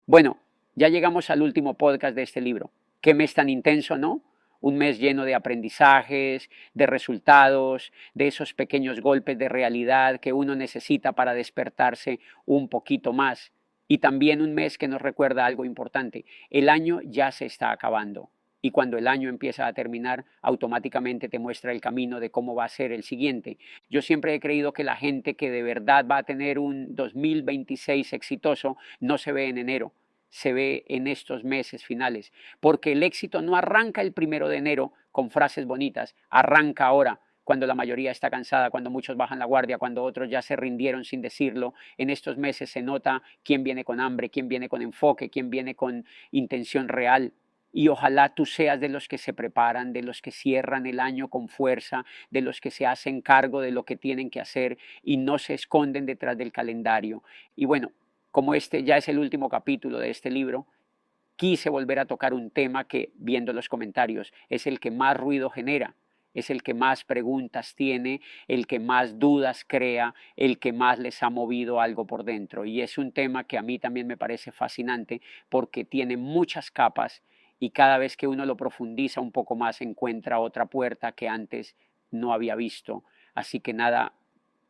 Bueno, ya llegamos al último podcast de este libro. ¿Qué mes tan intenso, no? Un mes lleno de aprendizajes, de resultados, de esos pequeños golpes de realidad que uno necesita para despertarse un poquito más. Y también un mes que nos recuerda algo importante. El año ya se está acabando. Y cuando el año empieza a terminar, automáticamente te muestra el camino de cómo va a ser el siguiente. Yo siempre he creído que la gente que de verdad va a tener un 2026 exitoso no se ve en enero, se ve en estos meses finales, porque el éxito no arranca el 1 de enero con frases bonitas, arranca ahora, cuando la mayoría está cansada, cuando muchos bajan la guardia, cuando otros ya se rindieron sin decirlo. En estos meses se nota quién viene con hambre, quién viene con enfoque, quién viene con intención real. Y ojalá tú seas de los que se preparan, de los que cierran el año con fuerza, de los que se hacen cargo de lo que tienen que hacer y no se esconden detrás del calendario. Y bueno, como este ya es el último capítulo de este libro, quise volver a tocar un tema que, viendo los comentarios, es el que más ruido genera, es el que más preguntas tiene, el que más dudas crea, el que más les ha movido algo por dentro. Y es un tema que a mí también me parece fascinante porque tiene muchas capas y cada vez que uno lo profundiza un poco más encuentra otra puerta que antes no había visto. Así que nada,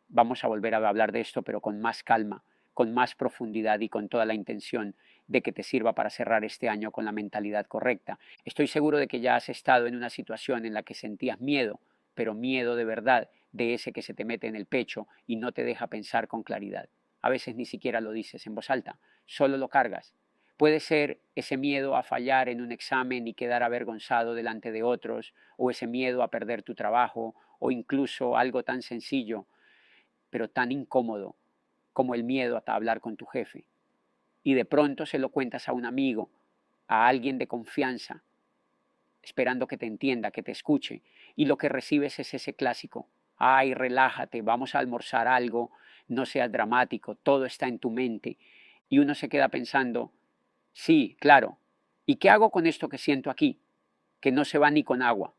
vamos a volver a hablar de esto, pero con más calma, con más profundidad y con toda la intención de que te sirva para cerrar este año con la mentalidad correcta. Estoy seguro de que ya has estado en una situación en la que sentías miedo, pero miedo de verdad, de ese que se te mete en el pecho y no te deja pensar con claridad. A veces ni siquiera lo dices en voz alta, solo lo cargas. Puede ser ese miedo a fallar en un examen y quedar avergonzado delante de otros, o ese miedo a perder tu trabajo, o incluso algo tan sencillo, pero tan incómodo como el miedo a hablar con tu jefe. Y de pronto se lo cuentas a un amigo, a alguien de confianza, esperando que te entienda, que te escuche, y lo que recibes es ese clásico: ay, relájate, vamos a almorzar algo, no seas dramático, todo está en tu mente. Y uno se queda pensando, sí, claro, ¿y qué hago con esto que siento aquí? Que no se va ni con agua.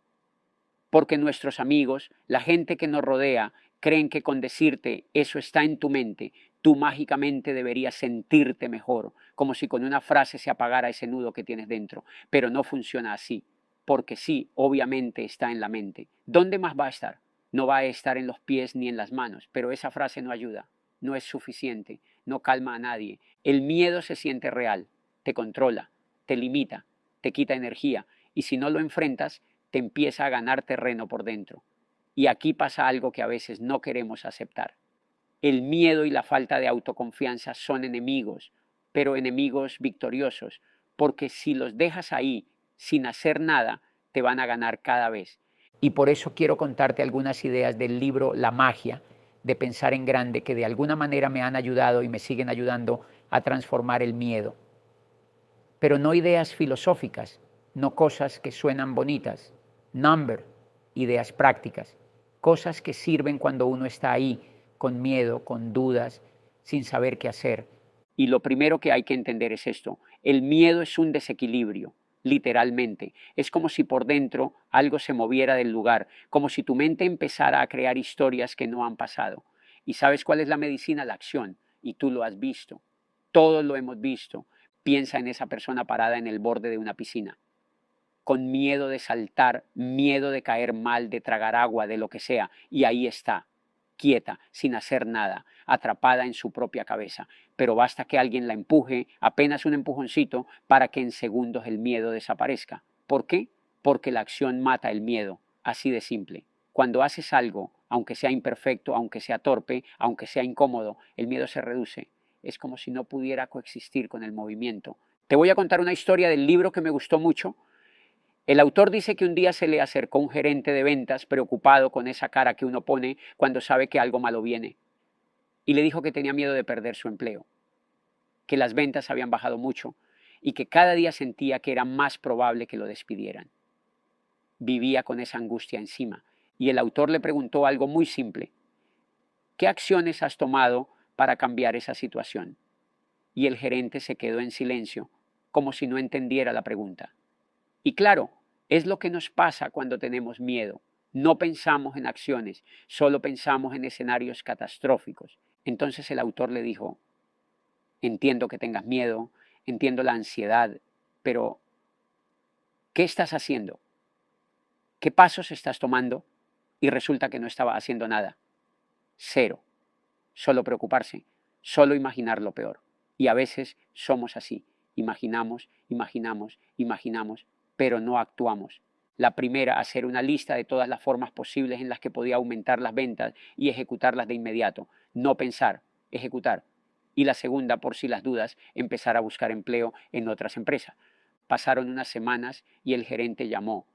Porque nuestros amigos, la gente que nos rodea, creen que con decirte eso está en tu mente, tú mágicamente deberías sentirte mejor, como si con una frase se apagara ese nudo que tienes dentro. Pero no funciona así, porque sí, obviamente está en la mente. ¿Dónde más va a estar? No va a estar en los pies ni en las manos, pero esa frase no ayuda, no es suficiente, no calma a nadie. El miedo se siente real, te controla, te limita, te quita energía, y si no lo enfrentas, te empieza a ganar terreno por dentro. Y aquí pasa algo que a veces no queremos aceptar. El miedo y la falta de autoconfianza son enemigos, pero enemigos victoriosos, porque si los dejas ahí sin hacer nada, te van a ganar cada vez. Y por eso quiero contarte algunas ideas del libro La magia de pensar en grande, que de alguna manera me han ayudado y me siguen ayudando a transformar el miedo. Pero no ideas filosóficas, no cosas que suenan bonitas. Number, ideas prácticas, cosas que sirven cuando uno está ahí, con miedo, con dudas, sin saber qué hacer. Y lo primero que hay que entender es esto: el miedo es un desequilibrio, literalmente. Es como si por dentro algo se moviera del lugar, como si tu mente empezara a crear historias que no han pasado. ¿Y sabes cuál es la medicina? La acción. Y tú lo has visto. Todos lo hemos visto. Piensa en esa persona parada en el borde de una piscina, con miedo de saltar, miedo de caer mal, de tragar agua, de lo que sea, y ahí está, quieta, sin hacer nada, atrapada en su propia cabeza. Pero basta que alguien la empuje, apenas un empujoncito, para que en segundos el miedo desaparezca. ¿Por qué? Porque la acción mata el miedo, así de simple. Cuando haces algo, aunque sea imperfecto, aunque sea torpe, aunque sea incómodo, el miedo se reduce. Es como si no pudiera coexistir con el movimiento. Te voy a contar una historia del libro que me gustó mucho. El autor dice que un día se le acercó un gerente de ventas preocupado, con esa cara que uno pone cuando sabe que algo malo viene, y le dijo que tenía miedo de perder su empleo, que las ventas habían bajado mucho y que cada día sentía que era más probable que lo despidieran. Vivía con esa angustia encima, y el autor le preguntó algo muy simple: ¿qué acciones has tomado para cambiar esa situación? Y el gerente se quedó en silencio, como si no entendiera la pregunta. Y claro, es lo que nos pasa cuando tenemos miedo. No pensamos en acciones, solo pensamos en escenarios catastróficos. Entonces el autor le dijo: entiendo que tengas miedo, entiendo la ansiedad, pero ¿qué estás haciendo? ¿Qué pasos estás tomando? Y resulta que no estaba haciendo nada. Cero. Solo preocuparse, solo imaginar lo peor. Y a veces somos así. Imaginamos, imaginamos, imaginamos, pero no actuamos. La primera, hacer una lista de todas las formas posibles en las que podía aumentar las ventas y ejecutarlas de inmediato. No pensar, ejecutar. Y la segunda, por si las dudas, empezar a buscar empleo en otras empresas. Pasaron unas semanas y el gerente llamó.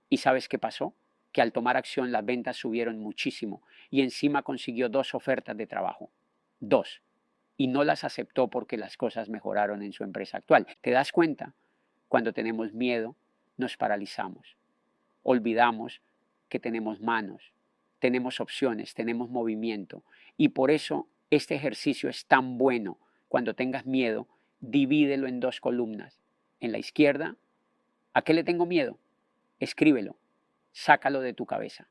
¿Y sabes qué pasó? Que al tomar acción las ventas subieron muchísimo y encima consiguió 2 ofertas de trabajo. 2. Y no las aceptó porque las cosas mejoraron en su empresa actual. ¿Te das cuenta? Cuando tenemos miedo, nos paralizamos. Olvidamos que tenemos manos, tenemos opciones, tenemos movimiento. Y por eso este ejercicio es tan bueno. Cuando tengas miedo, divídelo en 2 columnas. En la izquierda, ¿a qué le tengo miedo? Escríbelo, sácalo de tu cabeza.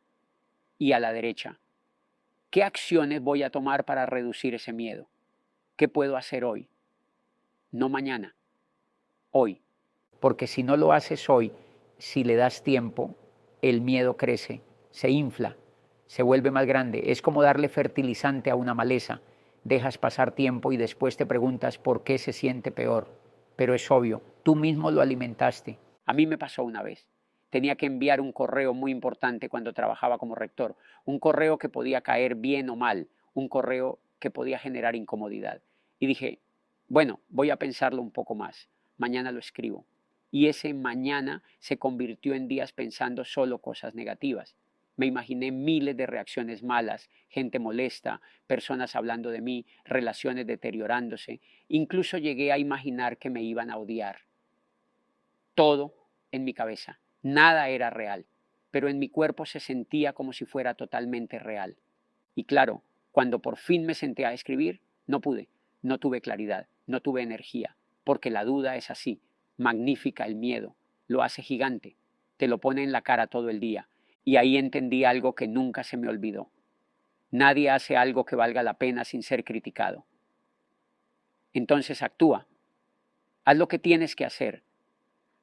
Y a la derecha, ¿qué acciones voy a tomar para reducir ese miedo? ¿Qué puedo hacer hoy? No mañana, hoy. Porque si no lo haces hoy, si le das tiempo, el miedo crece, se infla, se vuelve más grande. Es como darle fertilizante a una maleza. Dejas pasar tiempo y después te preguntas por qué se siente peor. Pero es obvio, tú mismo lo alimentaste. A mí me pasó una vez. Tenía que enviar un correo muy importante cuando trabajaba como rector. Un correo que podía caer bien o mal. Un correo que podía generar incomodidad. Y dije, bueno, voy a pensarlo un poco más. Mañana lo escribo. Y ese mañana se convirtió en días pensando solo cosas negativas. Me imaginé miles de reacciones malas, gente molesta, personas hablando de mí, relaciones deteriorándose. Incluso llegué a imaginar que me iban a odiar. Todo en mi cabeza. Nada era real, pero en mi cuerpo se sentía como si fuera totalmente real. Y claro, cuando por fin me senté a escribir, no pude, no tuve claridad, no tuve energía, porque la duda es así, magnífica el miedo, lo hace gigante, te lo pone en la cara todo el día. Y ahí entendí algo que nunca se me olvidó. Nadie hace algo que valga la pena sin ser criticado. Entonces actúa, haz lo que tienes que hacer,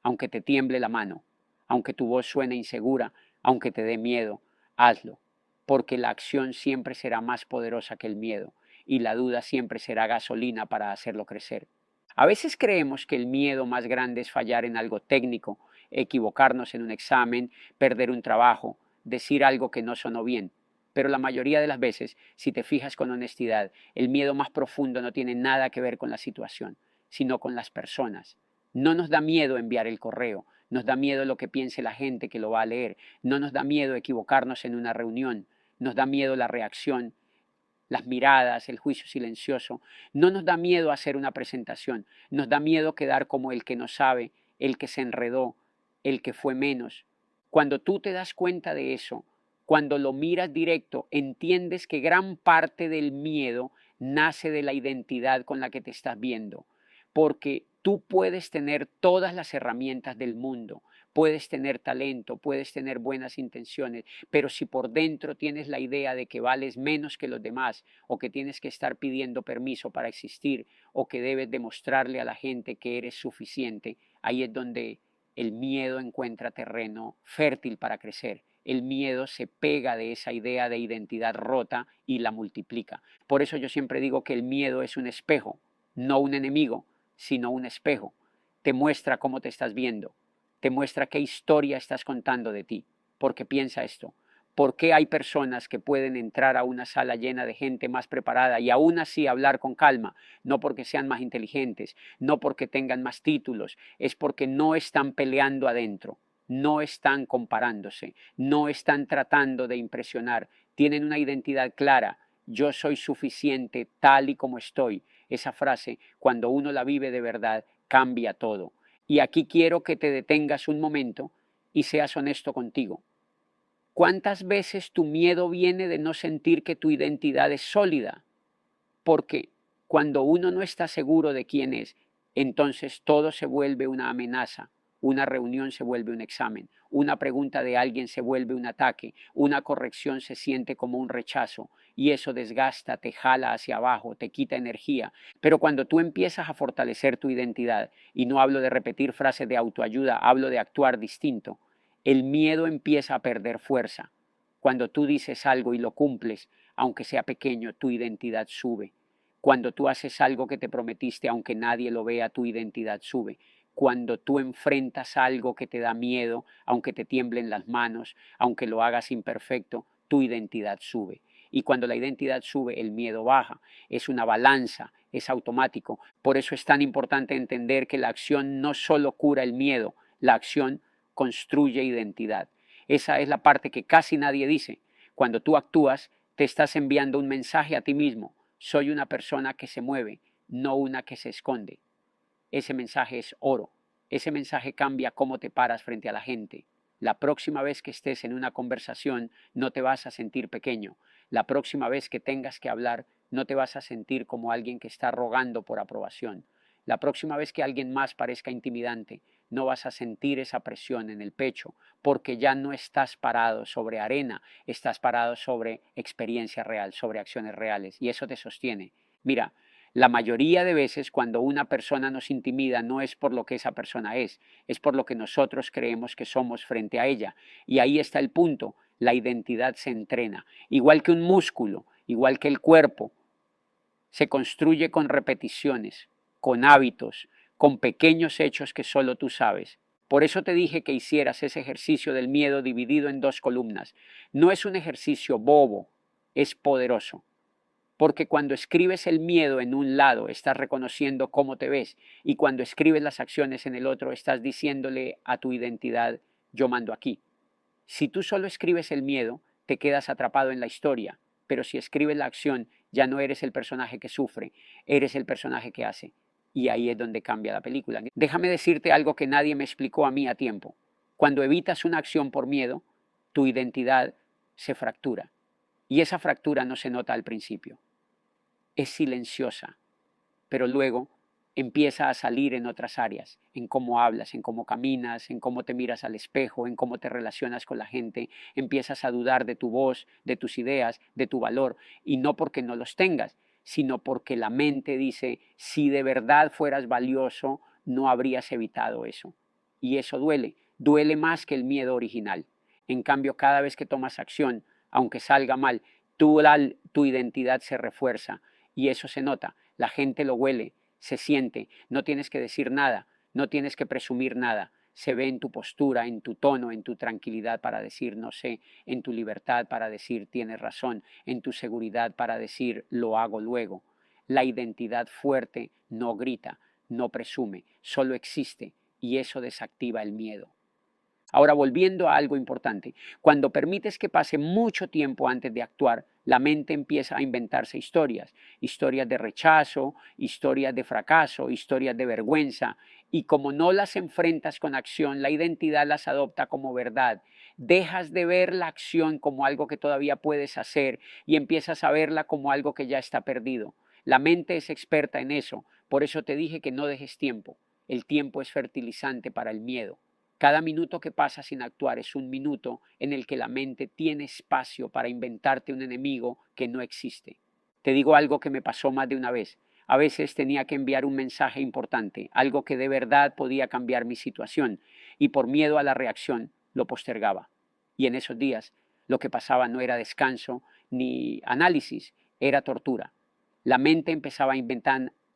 aunque te tiemble la mano, aunque tu voz suene insegura, aunque te dé miedo, hazlo, porque la acción siempre será más poderosa que el miedo y la duda siempre será gasolina para hacerlo crecer. A veces creemos que el miedo más grande es fallar en algo técnico, equivocarnos en un examen, perder un trabajo, decir algo que no sonó bien. Pero la mayoría de las veces, si te fijas con honestidad, el miedo más profundo no tiene nada que ver con la situación, sino con las personas. No nos da miedo enviar el correo, nos da miedo lo que piense la gente que lo va a leer, no nos da miedo equivocarnos en una reunión, nos da miedo la reacción, las miradas, el juicio silencioso, no nos da miedo hacer una presentación, nos da miedo quedar como el que no sabe, el que se enredó, el que fue menos. Cuando tú te das cuenta de eso, cuando lo miras directo, entiendes que gran parte del miedo nace de la identidad con la que te estás viendo, porque tú puedes tener todas las herramientas del mundo, puedes tener talento, puedes tener buenas intenciones, pero si por dentro tienes la idea de que vales menos que los demás, o que tienes que estar pidiendo permiso para existir, o que debes demostrarle a la gente que eres suficiente, ahí es donde el miedo encuentra terreno fértil para crecer. El miedo se pega de esa idea de identidad rota y la multiplica. Por eso yo siempre digo que el miedo es un espejo, no un enemigo, sino un espejo. Te muestra cómo te estás viendo, te muestra qué historia estás contando de ti. Porque piensa esto, ¿por qué hay personas que pueden entrar a una sala llena de gente más preparada y aún así hablar con calma? No porque sean más inteligentes, no porque tengan más títulos, es porque no están peleando adentro, no están comparándose, no están tratando de impresionar, tienen una identidad clara. Yo soy suficiente tal y como estoy. Esa frase, cuando uno la vive de verdad, cambia todo. Y aquí quiero que te detengas un momento y seas honesto contigo. ¿Cuántas veces tu miedo viene de no sentir que tu identidad es sólida? Porque cuando uno no está seguro de quién es, entonces todo se vuelve una amenaza, una reunión se vuelve un examen, una pregunta de alguien se vuelve un ataque, una corrección se siente como un rechazo y eso desgasta, te jala hacia abajo, te quita energía. Pero cuando tú empiezas a fortalecer tu identidad, y no hablo de repetir frases de autoayuda, hablo de actuar distinto, el miedo empieza a perder fuerza. Cuando tú dices algo y lo cumples, aunque sea pequeño, tu identidad sube. Cuando tú haces algo que te prometiste, aunque nadie lo vea, tu identidad sube. Cuando tú enfrentas algo que te da miedo, aunque te tiemblen las manos, aunque lo hagas imperfecto, tu identidad sube. Y cuando la identidad sube, el miedo baja. Es una balanza, es automático. Por eso es tan importante entender que la acción no solo cura el miedo, la acción construye identidad. Esa es la parte que casi nadie dice. Cuando tú actúas, te estás enviando un mensaje a ti mismo. Soy una persona que se mueve, no una que se esconde. Ese mensaje es oro. Ese mensaje cambia cómo te paras frente a la gente. La próxima vez que estés en una conversación no te vas a sentir pequeño. La próxima vez que tengas que hablar no te vas a sentir como alguien que está rogando por aprobación. La próxima vez que alguien más parezca intimidante, no vas a sentir esa presión en el pecho porque ya no estás parado sobre arena, estás parado sobre experiencia real, sobre acciones reales y eso te sostiene. Mira, la mayoría de veces cuando una persona nos intimida no es por lo que esa persona es por lo que nosotros creemos que somos frente a ella. Y ahí está el punto, la identidad se entrena. Igual que un músculo, igual que el cuerpo, se construye con repeticiones, con hábitos, con pequeños hechos que solo tú sabes. Por eso te dije que hicieras ese ejercicio del miedo dividido en 2 columnas. No es un ejercicio bobo, es poderoso. Porque cuando escribes el miedo en un lado, estás reconociendo cómo te ves. Y cuando escribes las acciones en el otro, estás diciéndole a tu identidad, yo mando aquí. Si tú solo escribes el miedo, te quedas atrapado en la historia. Pero si escribes la acción, ya no eres el personaje que sufre, eres el personaje que hace. Y ahí es donde cambia la película. Déjame decirte algo que nadie me explicó a mí a tiempo. Cuando evitas una acción por miedo, tu identidad se fractura. Y esa fractura no se nota al principio. Es silenciosa, pero luego empieza a salir en otras áreas, en cómo hablas, en cómo caminas, en cómo te miras al espejo, en cómo te relacionas con la gente, empiezas a dudar de tu voz, de tus ideas, de tu valor, y no porque no los tengas, sino porque la mente dice, si de verdad fueras valioso, no habrías evitado eso. Y eso duele, duele más que el miedo original. En cambio, cada vez que tomas acción, aunque salga mal, tu identidad se refuerza y eso se nota, la gente lo huele, se siente, no tienes que decir nada, no tienes que presumir nada, se ve en tu postura, en tu tono, en tu tranquilidad para decir no sé, en tu libertad para decir tienes razón, en tu seguridad para decir lo hago luego. La identidad fuerte no grita, no presume, solo existe y eso desactiva el miedo. Ahora, volviendo a algo importante, cuando permites que pase mucho tiempo antes de actuar, la mente empieza a inventarse historias, historias de rechazo, historias de fracaso, historias de vergüenza, y como no las enfrentas con acción, la identidad las adopta como verdad. Dejas de ver la acción como algo que todavía puedes hacer y empiezas a verla como algo que ya está perdido. La mente es experta en eso, por eso te dije que no dejes tiempo. El tiempo es fertilizante para el miedo. Cada minuto que pasa sin actuar es un minuto en el que la mente tiene espacio para inventarte un enemigo que no existe. Te digo algo que me pasó más de una vez. A veces tenía que enviar un mensaje importante, algo que de verdad podía cambiar mi situación, y por miedo a la reacción lo postergaba. Y en esos días lo que pasaba no era descanso ni análisis, era tortura. La mente empezaba a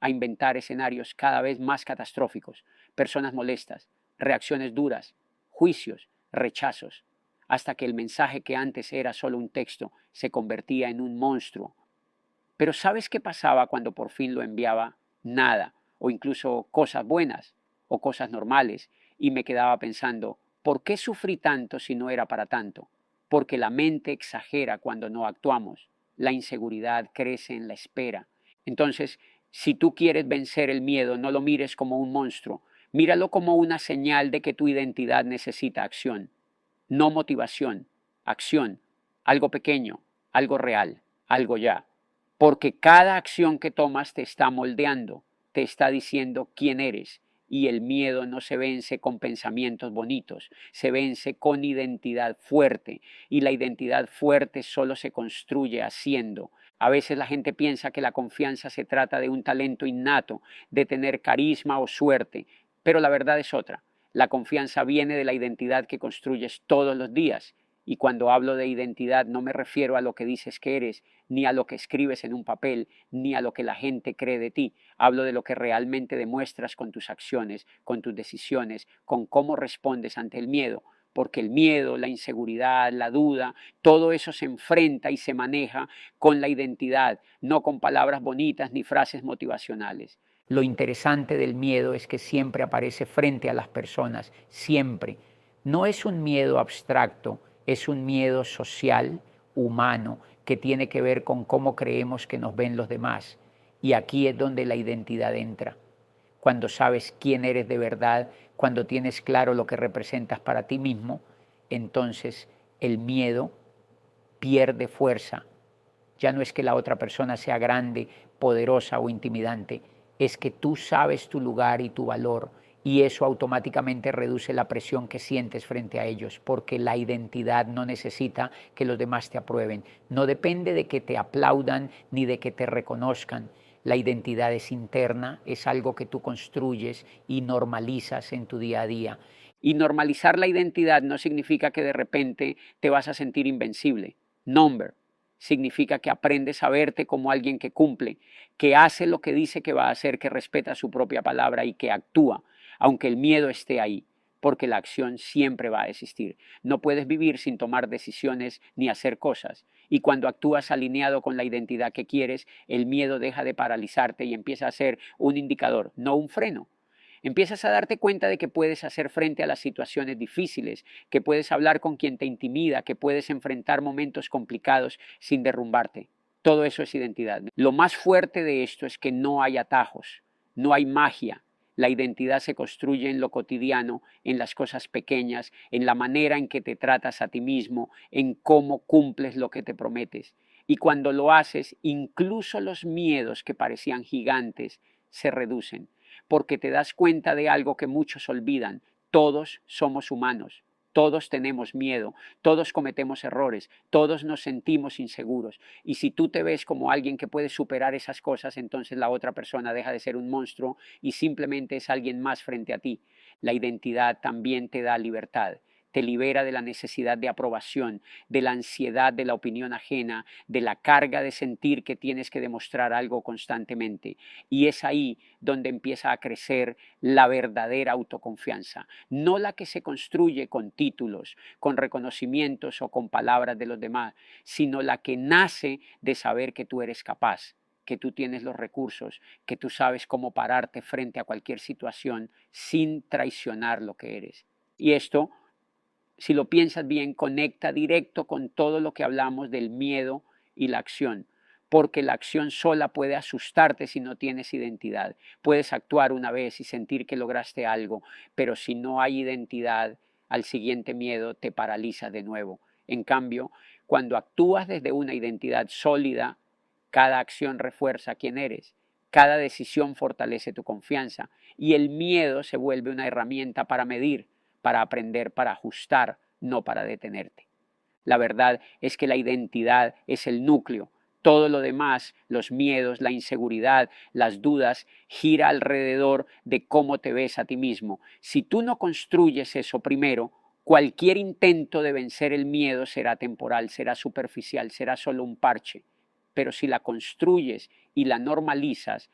inventar escenarios cada vez más catastróficos, personas molestas, reacciones duras, juicios, rechazos, hasta que el mensaje que antes era solo un texto se convertía en un monstruo. Pero ¿sabes qué pasaba cuando por fin lo enviaba? Nada, o incluso cosas buenas o cosas normales, y me quedaba pensando, ¿por qué sufrí tanto si no era para tanto? Porque la mente exagera cuando no actuamos, la inseguridad crece en la espera. Entonces, si tú quieres vencer el miedo, no lo mires como un monstruo, míralo como una señal de que tu identidad necesita acción, no motivación, acción, algo pequeño, algo real, algo ya. Porque cada acción que tomas te está moldeando, te está diciendo quién eres Y el miedo no se vence con pensamientos bonitos, se vence con identidad fuerte. Y la identidad fuerte solo se construye haciendo. A veces la gente piensa que la confianza se trata de un talento innato, de tener carisma o suerte, pero la verdad es otra. La confianza viene de la identidad que construyes todos los días. Y cuando hablo de identidad no me refiero a lo que dices que eres, ni a lo que escribes en un papel, ni a lo que la gente cree de ti. Hablo de lo que realmente demuestras con tus acciones, con tus decisiones, con cómo respondes ante el miedo. Porque el miedo, la inseguridad, la duda, todo eso se enfrenta y se maneja con la identidad, no con palabras bonitas ni frases motivacionales. Lo interesante del miedo es que siempre aparece frente a las personas, siempre. No es un miedo abstracto, es un miedo social, humano, que tiene que ver con cómo creemos que nos ven los demás. Y aquí es donde la identidad entra. Cuando sabes quién eres de verdad, cuando tienes claro lo que representas para ti mismo, entonces el miedo pierde fuerza. Ya no es que la otra persona sea grande, poderosa o intimidante, es que tú sabes tu lugar y tu valor, y eso automáticamente reduce la presión que sientes frente a ellos, porque la identidad no necesita que los demás te aprueben, no depende de que te aplaudan ni de que te reconozcan. La identidad es interna, es algo que tú construyes y normalizas en tu día a día. Y normalizar la identidad no significa que de repente te vas a sentir invencible. Number significa que aprendes a verte como alguien que cumple, que hace lo que dice que va a hacer, que respeta su propia palabra y que actúa, aunque el miedo esté ahí, porque la acción siempre va a existir. No puedes vivir sin tomar decisiones ni hacer cosas. Y cuando actúas alineado con la identidad que quieres, el miedo deja de paralizarte y empieza a ser un indicador, no un freno. Empiezas a darte cuenta de que puedes hacer frente a las situaciones difíciles, que puedes hablar con quien te intimida, que puedes enfrentar momentos complicados sin derrumbarte. Todo eso es identidad. Lo más fuerte de esto es que no hay atajos, no hay magia. La identidad se construye en lo cotidiano, en las cosas pequeñas, en la manera en que te tratas a ti mismo, en cómo cumples lo que te prometes. Y cuando lo haces, incluso los miedos que parecían gigantes se reducen, porque te das cuenta de algo que muchos olvidan. Todos somos humanos, todos tenemos miedo, todos cometemos errores, todos nos sentimos inseguros. Y si tú te ves como alguien que puede superar esas cosas, entonces la otra persona deja de ser un monstruo y simplemente es alguien más frente a ti. La identidad también te da libertad. Te libera de la necesidad de aprobación, de la ansiedad de la opinión ajena, de la carga de sentir que tienes que demostrar algo constantemente. Y es ahí donde empieza a crecer la verdadera autoconfianza, no la que se construye con títulos, con reconocimientos o con palabras de los demás, sino la que nace de saber que tú eres capaz, que tú tienes los recursos, que tú sabes cómo pararte frente a cualquier situación sin traicionar lo que eres. Y esto, si lo piensas bien, conecta directo con todo lo que hablamos del miedo y la acción, porque la acción sola puede asustarte si no tienes identidad. Puedes actuar una vez y sentir que lograste algo, pero si no hay identidad, al siguiente miedo te paraliza de nuevo. En cambio, cuando actúas desde una identidad sólida, cada acción refuerza quién eres. Cada decisión fortalece tu confianza y el miedo se vuelve una herramienta para medir, para aprender, para ajustar, no para detenerte. La verdad es que la identidad es el núcleo. Todo lo demás, los miedos, la inseguridad, las dudas, gira alrededor de cómo te ves a ti mismo. Si tú no construyes eso primero, cualquier intento de vencer el miedo será temporal, será superficial, será solo un parche. Pero si la construyes y la normalizas,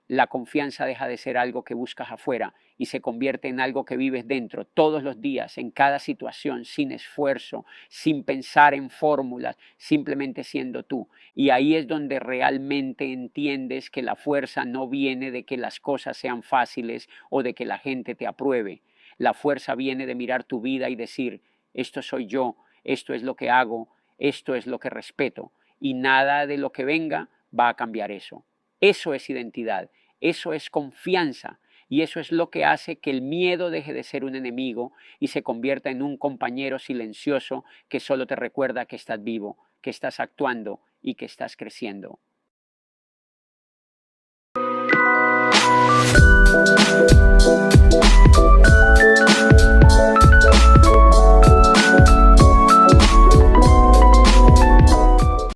la confianza deja de ser algo que buscas afuera y se convierte en algo que vives dentro todos los días, en cada situación, sin esfuerzo, sin pensar en fórmulas, simplemente siendo tú. Y ahí es donde realmente entiendes que la fuerza no viene de que las cosas sean fáciles o de que la gente te apruebe. La fuerza viene de mirar tu vida y decir, esto soy yo, esto es lo que hago, esto es lo que respeto. Y nada de lo que venga va a cambiar eso. Eso es identidad, eso es confianza y eso es lo que hace que el miedo deje de ser un enemigo y se convierta en un compañero silencioso que solo te recuerda que estás vivo, que estás actuando y que estás creciendo.